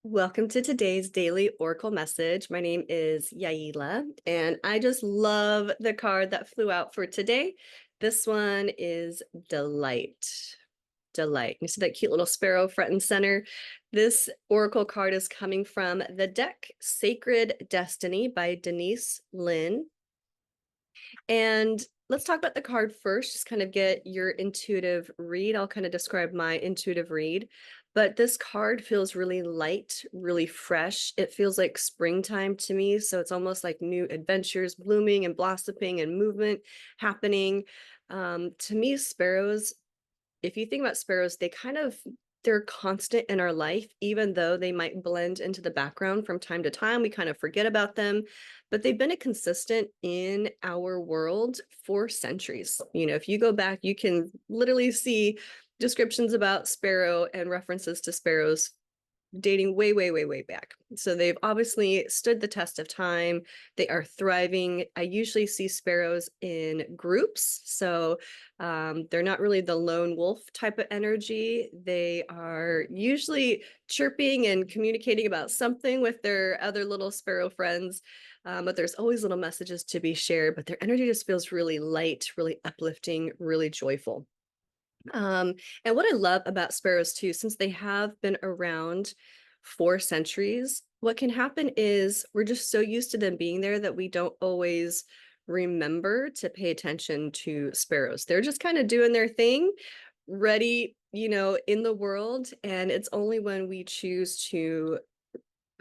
Welcome to today's daily Oracle message. My name is Yaila, and I just love the card that flew out for today. This one is Delight. Delight. You see that cute little sparrow front and center? This Oracle card is coming from the deck Sacred Destiny by Denise, Linn. And let's talk about the card first, just kind of get your intuitive read. I'll kind of describe my intuitive read. But this card feels really light, really fresh. It feels like springtime to me. So it's almost like new adventures blooming and blossoming and movement happening. To me, sparrows, if you think about sparrows, they're constant in our life, even though they might blend into the background from time to time. We kind of forget about them, but they've been a consistent in our world for centuries. If you go back, you can literally see descriptions about sparrow and references to sparrows dating way, way, way, way back. So they've obviously stood the test of time. They are thriving. I usually see sparrows in groups. So they're not really the lone wolf type of energy. They are usually chirping and communicating about something with their other little sparrow friends. But there's always little messages to be shared, but their energy just feels really light, really uplifting, really joyful. And what I love about sparrows too, since they have been around for centuries, what can happen is we're just so used to them being there that we don't always remember to pay attention to sparrows. They're just kind of doing their thing, ready, in the world. And it's only when we choose to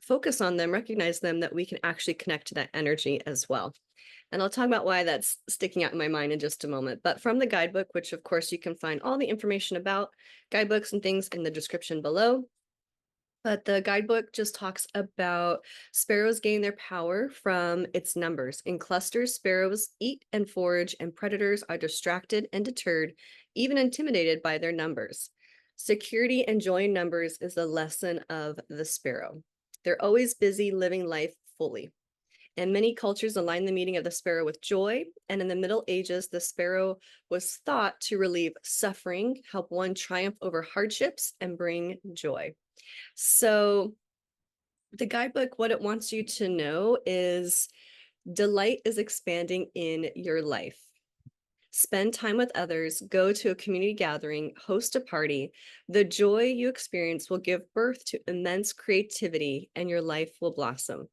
focus on them, recognize them, that we can actually connect to that energy as well. And I'll talk about why that's sticking out in my mind in just a moment. But from the guidebook, which of course you can find all the information about guidebooks and things in the description below. But the guidebook just talks about sparrows gain their power from its numbers. In clusters, sparrows eat and forage, and predators are distracted and deterred, even intimidated by their numbers. Security and joy in numbers is the lesson of the sparrow. They're always busy living life fully. And many cultures align the meeting of the sparrow with joy. And in the Middle Ages, the sparrow was thought to relieve suffering, help one triumph over hardships, and bring joy. So, the guidebook, what it wants you to know is delight is expanding in your life. Spend time with others, go to a community gathering, host a party. The joy you experience will give birth to immense creativity, and your life will blossom.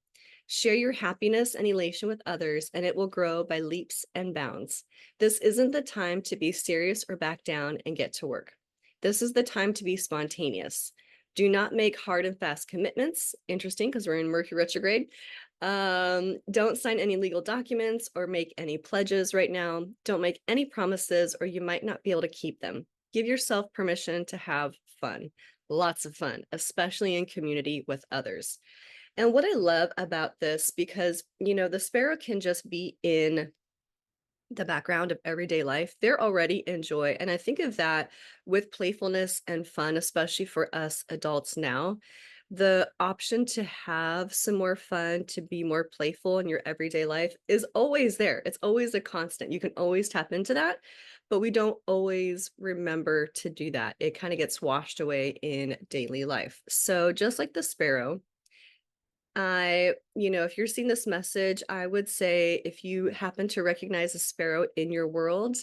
Share your happiness and elation with others, and it will grow by leaps and bounds. This isn't the time to be serious or back down and get to work. This is the time to be spontaneous. Do not make hard and fast commitments. Interesting, because we're in Mercury retrograde. Don't sign any legal documents or make any pledges right now. Don't make any promises, or you might not be able to keep them. Give yourself permission to have fun, lots of fun, especially in community with others. And what I love about this, because, the sparrow can just be in the background of everyday life. They're already in joy. And I think of that with playfulness and fun, especially for us adults now. The option to have some more fun, to be more playful in your everyday life is always there. It's always a constant. You can always tap into that, but we don't always remember to do that. It kind of gets washed away in daily life. So just like the sparrow, if you're seeing this message, I would say if you happen to recognize a sparrow in your world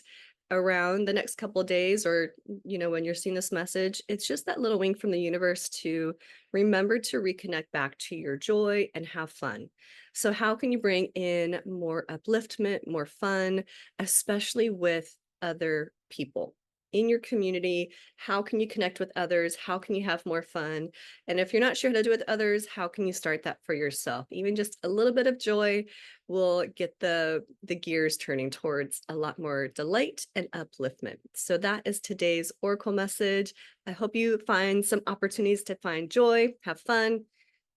around the next couple of days, or, when you're seeing this message, it's just that little wink from the universe to remember to reconnect back to your joy and have fun. So how can you bring in more upliftment, more fun, especially with other people? In your community, how can you connect with others? How can you have more fun? And if you're not sure how to do it with others, how can you start that for yourself? Even just a little bit of joy will get the gears turning towards a lot more delight and upliftment. So that is today's Oracle message. I hope you find some opportunities to find joy, have fun,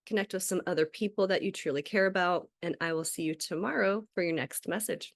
connect with some other people that you truly care about, and I will see you tomorrow for your next message.